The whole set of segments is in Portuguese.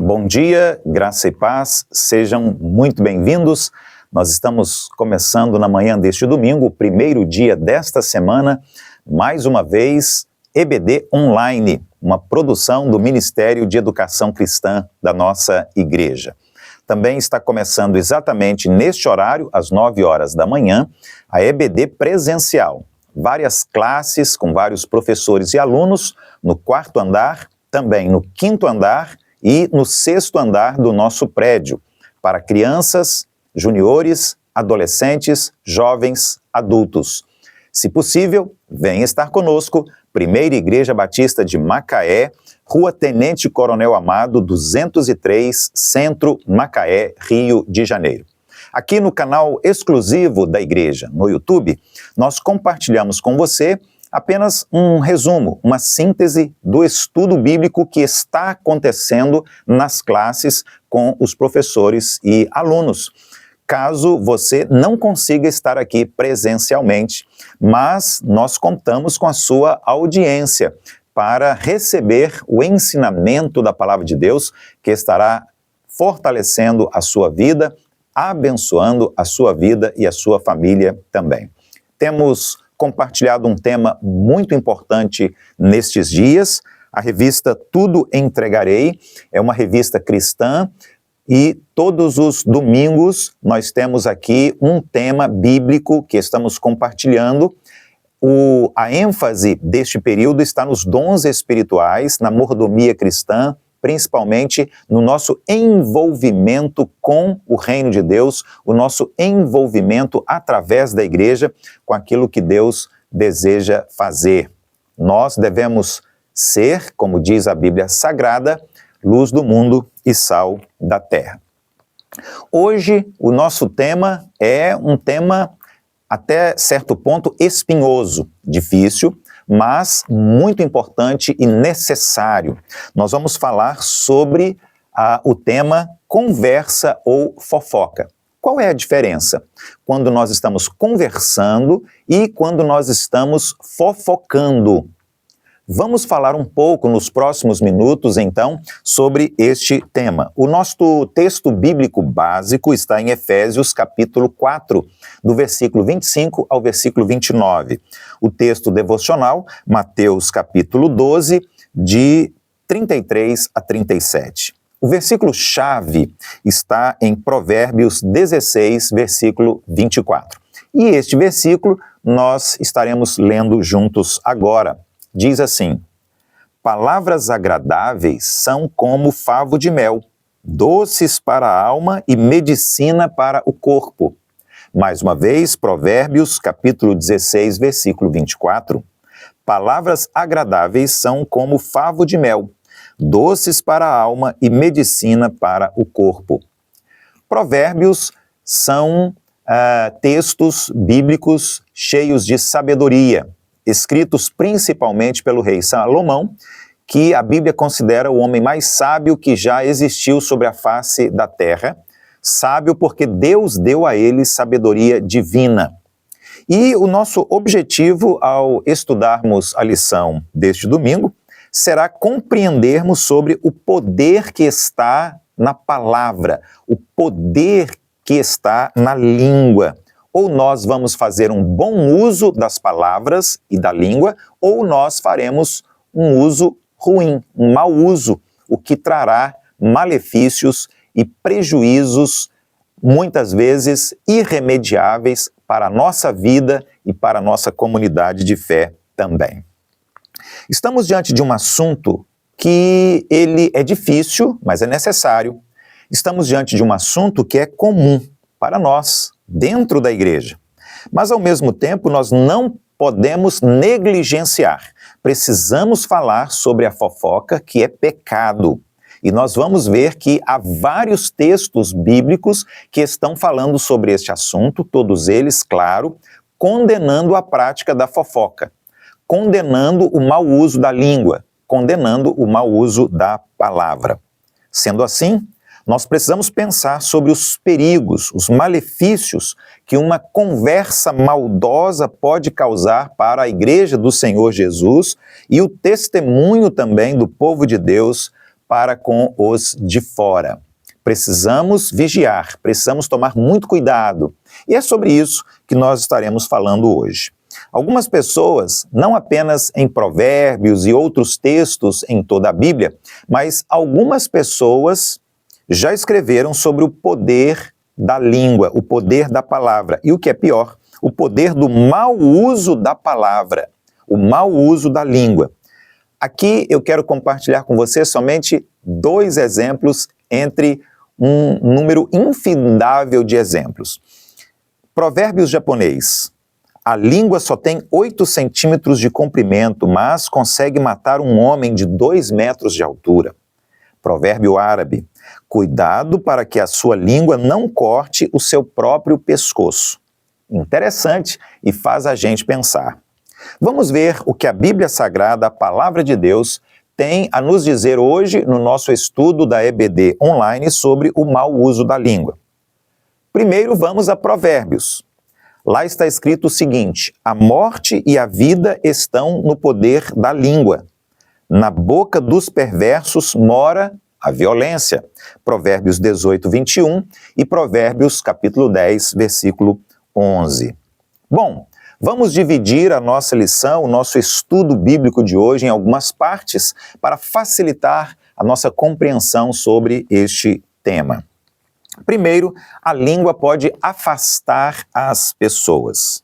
Bom dia, graça e paz, sejam muito bem-vindos. Nós estamos começando na manhã deste domingo, o primeiro dia desta semana, mais uma vez, EBD Online, uma produção do Ministério de Educação Cristã da nossa igreja. Também está começando exatamente neste horário, às 9 horas da manhã, a EBD presencial. Várias classes com vários professores e alunos no 4º andar, também no 5º andar e no 6º andar do nosso prédio, para crianças, juniores, adolescentes, jovens, adultos. Se possível, venha estar conosco, Primeira Igreja Batista de Macaé, Rua Tenente Coronel Amado, 203, Centro, Macaé, Rio de Janeiro. Aqui no canal exclusivo da igreja, no YouTube, nós compartilhamos com você apenas um resumo, uma síntese do estudo bíblico que está acontecendo nas classes com os professores e alunos. Caso você não consiga estar aqui presencialmente, mas nós contamos com a sua audiência para receber o ensinamento da Palavra de Deus que estará fortalecendo a sua vida, abençoando a sua vida e a sua família também. Temos compartilhado um tema muito importante nestes dias, a revista Tudo Entregarei, é uma revista cristã e todos os domingos nós temos aqui um tema bíblico que estamos compartilhando. A ênfase deste período está nos dons espirituais, na mordomia cristã, principalmente no nosso envolvimento com o reino de Deus, o nosso envolvimento através da igreja com aquilo que Deus deseja fazer. Nós devemos ser, como diz a Bíblia Sagrada, luz do mundo e sal da terra. Hoje, o nosso tema é um tema até certo ponto espinhoso, difícil, mas muito importante e necessário. Nós vamos falar sobre o tema conversa ou fofoca. Qual é a diferença quando nós estamos conversando e quando nós estamos fofocando? Vamos falar um pouco nos próximos minutos, então, sobre este tema. O nosso texto bíblico básico está em Efésios, capítulo 4, do versículo 25 ao versículo 29. O texto devocional, Mateus, capítulo 12, de 33 a 37. O versículo-chave está em Provérbios 16, versículo 24. E este versículo nós estaremos lendo juntos agora. Diz assim: palavras agradáveis são como favo de mel, doces para a alma e medicina para o corpo. Mais uma vez, Provérbios, capítulo 16, versículo 24. Palavras agradáveis são como favo de mel, doces para a alma e medicina para o corpo. Provérbios são textos bíblicos cheios de sabedoria, escritos principalmente pelo rei Salomão, que a Bíblia considera o homem mais sábio que já existiu sobre a face da terra, sábio porque Deus deu a ele sabedoria divina. E o nosso objetivo ao estudarmos a lição deste domingo será compreendermos sobre o poder que está na palavra, o poder que está na língua. Ou nós vamos fazer um bom uso das palavras e da língua, ou nós faremos um uso ruim, um mau uso, o que trará malefícios e prejuízos, muitas vezes irremediáveis, para a nossa vida e para a nossa comunidade de fé também. Estamos diante de um assunto que ele é difícil, mas é necessário. Estamos diante de um assunto que é comum para nós, dentro da igreja. Mas, ao mesmo tempo, nós não podemos negligenciar. Precisamos falar sobre a fofoca, que é pecado. E nós vamos ver que há vários textos bíblicos que estão falando sobre este assunto, todos eles, claro, condenando a prática da fofoca, condenando o mau uso da língua, condenando o mau uso da palavra. Sendo assim, nós precisamos pensar sobre os perigos, os malefícios que uma conversa maldosa pode causar para a Igreja do Senhor Jesus e o testemunho também do povo de Deus para com os de fora. Precisamos vigiar, precisamos tomar muito cuidado. E é sobre isso que nós estaremos falando hoje. Algumas pessoas, não apenas em Provérbios e outros textos em toda a Bíblia, mas algumas pessoas já escreveram sobre o poder da língua, o poder da palavra. E o que é pior, o poder do mau uso da palavra, o mau uso da língua. Aqui eu quero compartilhar com você somente 2 exemplos entre um número infindável de exemplos. Provérbios japonês. A língua só tem 8 centímetros de comprimento, mas consegue matar um homem de 2 metros de altura. Provérbio árabe. Cuidado para que a sua língua não corte o seu próprio pescoço. Interessante e faz a gente pensar. Vamos ver o que a Bíblia Sagrada, a Palavra de Deus, tem a nos dizer hoje no nosso estudo da EBD online sobre o mau uso da língua. Primeiro vamos a Provérbios. Lá está escrito o seguinte: a morte e a vida estão no poder da língua. Na boca dos perversos mora a violência. Provérbios 18, 21 e Provérbios capítulo 10, versículo 11. Bom, vamos dividir a nossa lição, o nosso estudo bíblico de hoje em algumas partes para facilitar a nossa compreensão sobre este tema. Primeiro, a língua pode afastar as pessoas.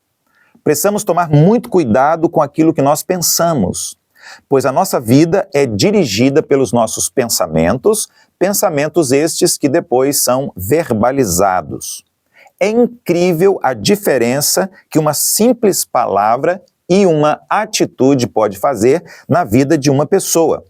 Precisamos tomar muito cuidado com aquilo que nós pensamos, pois a nossa vida é dirigida pelos nossos pensamentos, pensamentos estes que depois são verbalizados. É incrível a diferença que uma simples palavra e uma atitude pode fazer na vida de uma pessoa.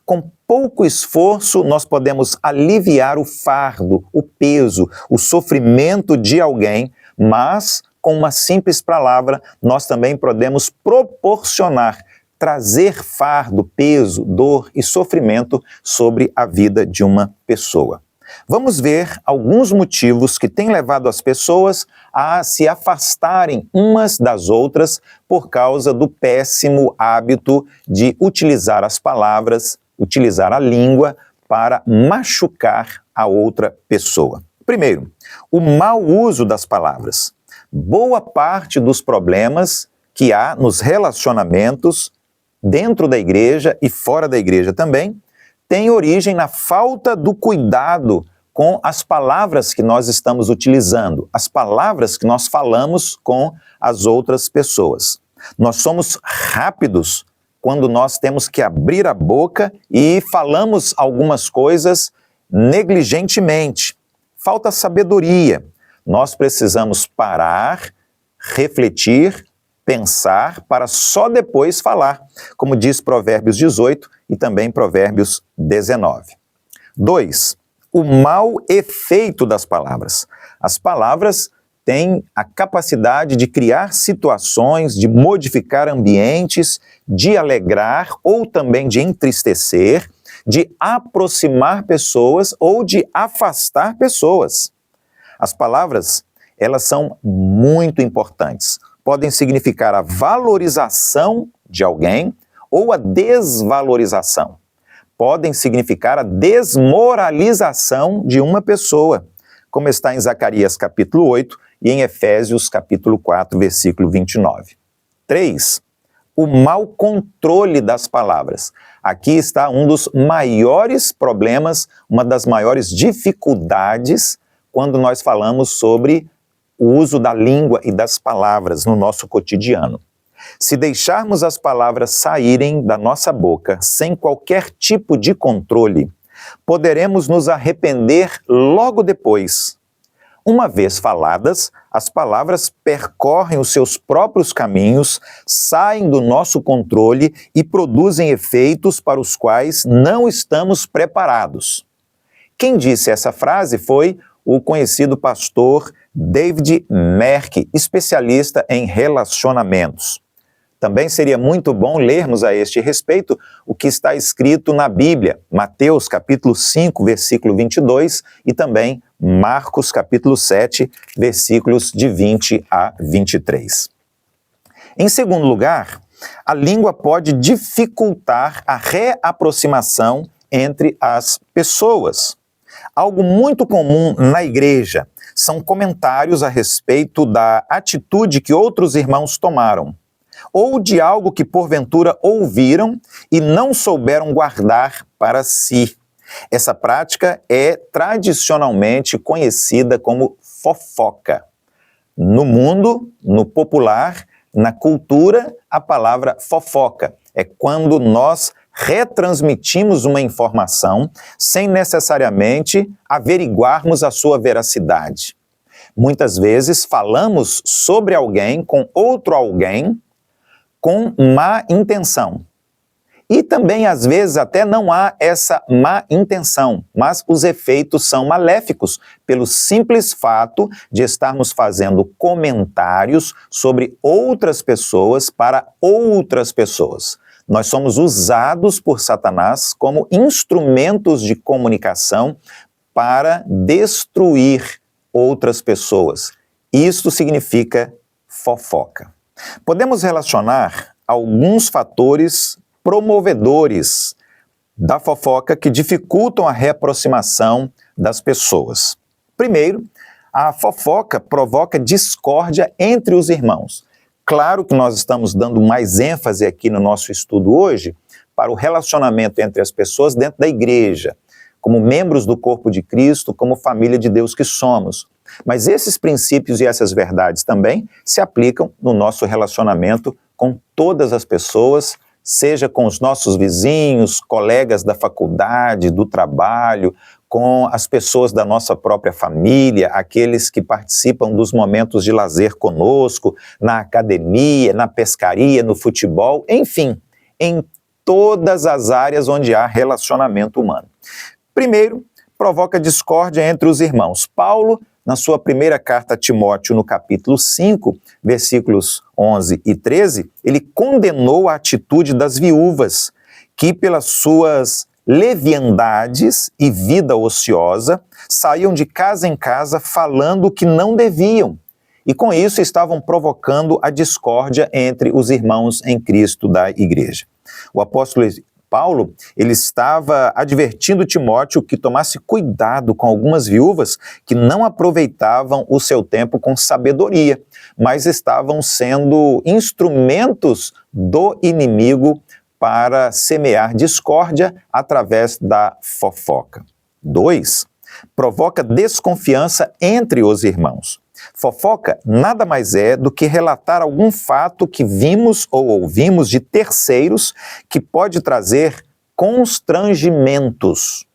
Com pouco esforço, nós podemos aliviar o fardo, o peso, o sofrimento de alguém, mas com uma simples palavra, nós também podemos proporcionar, trazer fardo, peso, dor e sofrimento sobre a vida de uma pessoa. Vamos ver alguns motivos que têm levado as pessoas a se afastarem umas das outras por causa do péssimo hábito de utilizar as palavras, utilizar a língua para machucar a outra pessoa. Primeiro, o mau uso das palavras. Boa parte dos problemas que há nos relacionamentos dentro da igreja e fora da igreja também tem origem na falta do cuidado com as palavras que nós estamos utilizando, as palavras que nós falamos com as outras pessoas. Nós somos rápidos quando nós temos que abrir a boca e falamos algumas coisas negligentemente. Falta sabedoria. Nós precisamos parar, refletir, pensar para só depois falar, como diz Provérbios 18 e também Provérbios 19. 2. O mau efeito das palavras. As palavras têm a capacidade de criar situações, de modificar ambientes, de alegrar ou também de entristecer, de aproximar pessoas ou de afastar pessoas. As palavras, elas são muito importantes. Podem significar a valorização de alguém ou a desvalorização. Podem significar a desmoralização de uma pessoa, como está em Zacarias capítulo 8 e em Efésios capítulo 4, versículo 29. 3. O mau controle das palavras. Aqui está um dos maiores problemas, uma das maiores dificuldades quando nós falamos sobre o uso da língua e das palavras no nosso cotidiano. Se deixarmos as palavras saírem da nossa boca sem qualquer tipo de controle, poderemos nos arrepender logo depois. Uma vez faladas, as palavras percorrem os seus próprios caminhos, saem do nosso controle e produzem efeitos para os quais não estamos preparados. Quem disse essa frase foi o conhecido pastor David Merck, especialista em relacionamentos. Também seria muito bom lermos a este respeito o que está escrito na Bíblia, Mateus capítulo 5, versículo 22 e também Marcos capítulo 7, versículos de 20 a 23. Em segundo lugar, a língua pode dificultar a reaproximação entre as pessoas. Algo muito comum na igreja são comentários a respeito da atitude que outros irmãos tomaram, ou de algo que porventura ouviram e não souberam guardar para si. Essa prática é tradicionalmente conhecida como fofoca. No mundo, no popular, na cultura, a palavra fofoca é quando nós retransmitimos uma informação sem necessariamente averiguarmos a sua veracidade. Muitas vezes falamos sobre alguém com outro alguém com má intenção. E também, às vezes, até não há essa má intenção, mas os efeitos são maléficos pelo simples fato de estarmos fazendo comentários sobre outras pessoas para outras pessoas. Nós somos usados por Satanás como instrumentos de comunicação para destruir outras pessoas. Isto significa fofoca. Podemos relacionar alguns fatores promovedores da fofoca que dificultam a reaproximação das pessoas. Primeiro, a fofoca provoca discórdia entre os irmãos. Claro que nós estamos dando mais ênfase aqui no nosso estudo hoje para o relacionamento entre as pessoas dentro da igreja, como membros do corpo de Cristo, como família de Deus que somos. Mas esses princípios e essas verdades também se aplicam no nosso relacionamento com todas as pessoas, seja com os nossos vizinhos, colegas da faculdade, do trabalho, com as pessoas da nossa própria família, aqueles que participam dos momentos de lazer conosco, na academia, na pescaria, no futebol, enfim, em todas as áreas onde há relacionamento humano. Primeiro, provoca discórdia entre os irmãos. Paulo, na sua primeira carta a Timóteo, no capítulo 5, versículos 11 e 13, ele condenou a atitude das viúvas, que pelas suas leviandades e vida ociosa, saíam de casa em casa falando o que não deviam, e com isso estavam provocando a discórdia entre os irmãos em Cristo da igreja. O apóstolo Paulo, ele estava advertindo Timóteo que tomasse cuidado com algumas viúvas que não aproveitavam o seu tempo com sabedoria, mas estavam sendo instrumentos do inimigo para semear discórdia através da fofoca. 2. Provoca desconfiança entre os irmãos. Fofoca nada mais é do que relatar algum fato que vimos ou ouvimos de terceiros que pode trazer constrangimentos.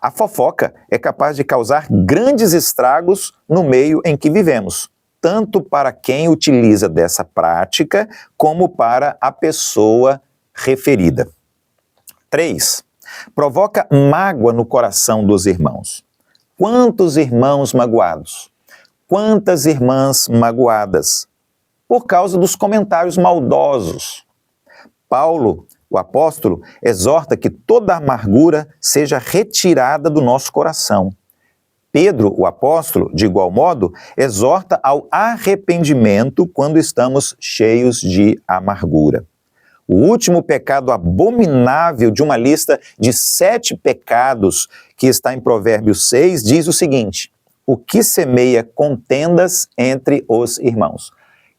A fofoca é capaz de causar grandes estragos no meio em que vivemos, tanto para quem utiliza dessa prática, como para a pessoa referida. 3. Provoca mágoa no coração dos irmãos. Quantos irmãos magoados? Quantas irmãs magoadas? Por causa dos comentários maldosos. Paulo, o apóstolo, exorta que toda amargura seja retirada do nosso coração. Pedro, o apóstolo, de igual modo, exorta ao arrependimento quando estamos cheios de amargura. O último pecado abominável de uma lista de 7 pecados que está em Provérbios 6 diz o seguinte: o que semeia contendas entre os irmãos.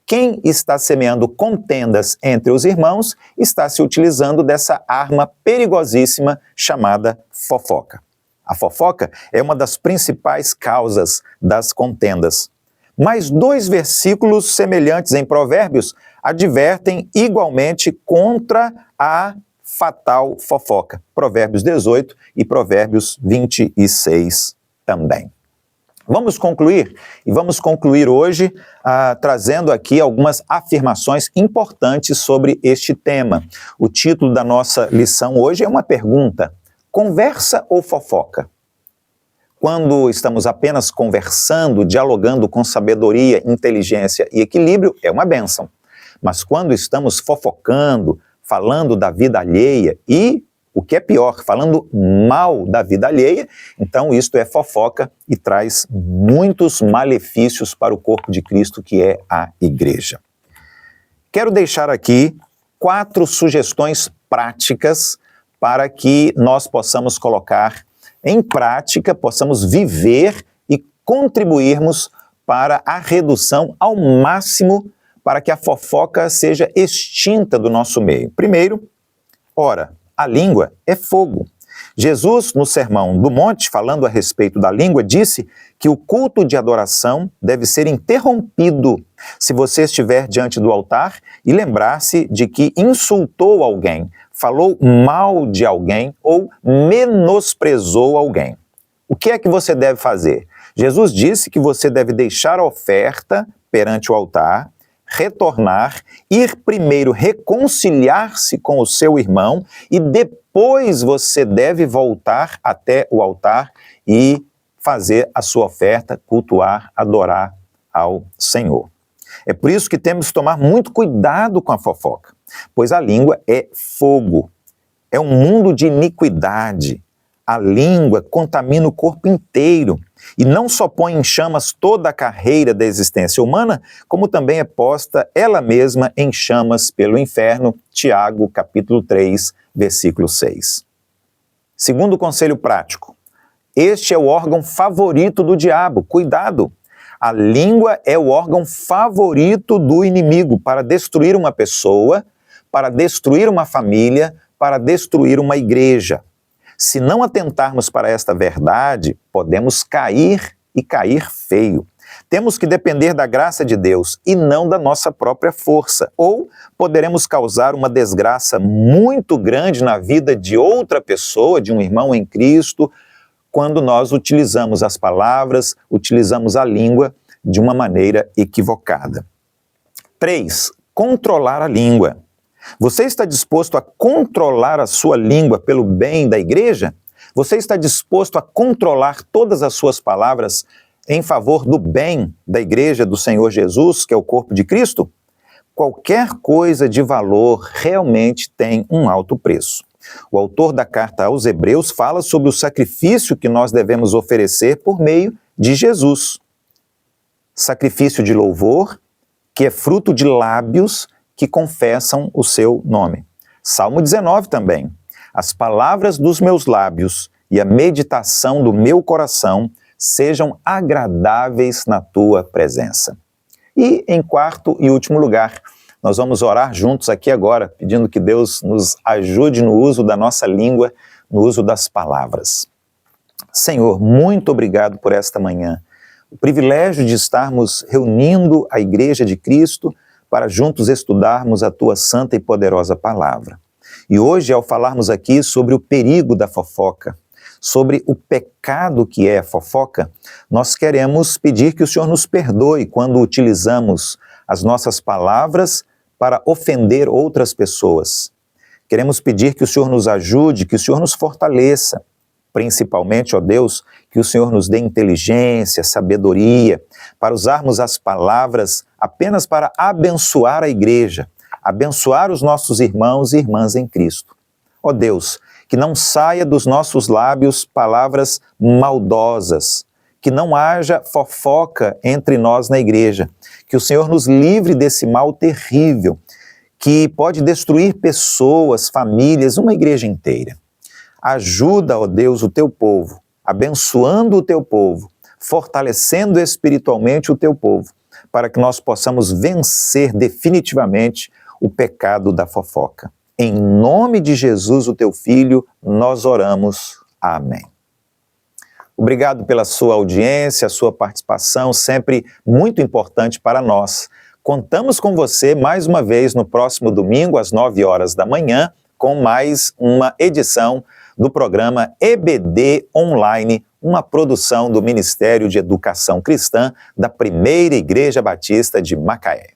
Quem está semeando contendas entre os irmãos está se utilizando dessa arma perigosíssima chamada fofoca. A fofoca é uma das principais causas das contendas. Mais 2 versículos semelhantes em Provérbios advertem igualmente contra a fatal fofoca. Provérbios 18 e Provérbios 26 também. Vamos concluir? E vamos concluir hoje trazendo aqui algumas afirmações importantes sobre este tema. O título da nossa lição hoje é uma pergunta: conversa ou fofoca? Quando estamos apenas conversando, dialogando com sabedoria, inteligência e equilíbrio, é uma bênção. Mas quando estamos fofocando, falando da vida alheia e, o que é pior, falando mal da vida alheia, então isto é fofoca e traz muitos malefícios para o corpo de Cristo, que é a igreja. Quero deixar aqui 4 sugestões práticas para que nós possamos colocar em prática, possamos viver e contribuirmos para a redução ao máximo para que a fofoca seja extinta do nosso meio. Primeiro, ora, a língua é fogo. Jesus, no Sermão do Monte, falando a respeito da língua, disse que o culto de adoração deve ser interrompido se você estiver diante do altar e lembrar-se de que insultou alguém, falou mal de alguém ou menosprezou alguém. O que é que você deve fazer? Jesus disse que você deve deixar a oferta perante o altar, retornar, ir primeiro reconciliar-se com o seu irmão e depois você deve voltar até o altar e fazer a sua oferta, cultuar, adorar ao Senhor. É por isso que temos que tomar muito cuidado com a fofoca, pois a língua é fogo, é um mundo de iniquidade. A língua contamina o corpo inteiro e não só põe em chamas toda a carreira da existência humana, como também é posta ela mesma em chamas pelo inferno. Tiago, capítulo 3, versículo 6. Segundo conselho prático, este é o órgão favorito do diabo. Cuidado! A língua é o órgão favorito do inimigo para destruir uma pessoa, para destruir uma família, para destruir uma igreja. Se não atentarmos para esta verdade, podemos cair e cair feio. Temos que depender da graça de Deus e não da nossa própria força, ou poderemos causar uma desgraça muito grande na vida de outra pessoa, de um irmão em Cristo, quando nós utilizamos as palavras, utilizamos a língua de uma maneira equivocada. 3. Controlar a língua. Você está disposto a controlar a sua língua pelo bem da igreja? Você está disposto a controlar todas as suas palavras em favor do bem da igreja do Senhor Jesus, que é o corpo de Cristo? Qualquer coisa de valor realmente tem um alto preço. O autor da carta aos Hebreus fala sobre o sacrifício que nós devemos oferecer por meio de Jesus. Sacrifício de louvor, que é fruto de lábios que confessam o seu nome. Salmo 19 também. As palavras dos meus lábios e a meditação do meu coração sejam agradáveis na tua presença. E em quarto e último lugar, nós vamos orar juntos aqui agora, pedindo que Deus nos ajude no uso da nossa língua, no uso das palavras. Senhor, muito obrigado por esta manhã. O privilégio de estarmos reunindo a Igreja de Cristo para juntos estudarmos a tua santa e poderosa palavra. E hoje, ao falarmos aqui sobre o perigo da fofoca, sobre o pecado que é a fofoca, nós queremos pedir que o Senhor nos perdoe quando utilizamos as nossas palavras para ofender outras pessoas. Queremos pedir que o Senhor nos ajude, que o Senhor nos fortaleça, principalmente, ó Deus, que o Senhor nos dê inteligência, sabedoria, para usarmos as palavras apenas para abençoar a igreja, abençoar os nossos irmãos e irmãs em Cristo. Ó Deus, que não saia dos nossos lábios palavras maldosas, que não haja fofoca entre nós na igreja, que o Senhor nos livre desse mal terrível, que pode destruir pessoas, famílias, uma igreja inteira. Ajuda, ó Deus, o teu povo, abençoando o teu povo, fortalecendo espiritualmente o teu povo, para que nós possamos vencer definitivamente o pecado da fofoca. Em nome de Jesus, o teu Filho, nós oramos. Amém. Obrigado pela sua audiência, a sua participação, sempre muito importante para nós. Contamos com você mais uma vez no próximo domingo, às 9 horas da manhã, com mais uma edição do programa EBD Online, uma produção do Ministério de Educação Cristã da Primeira Igreja Batista de Macaé.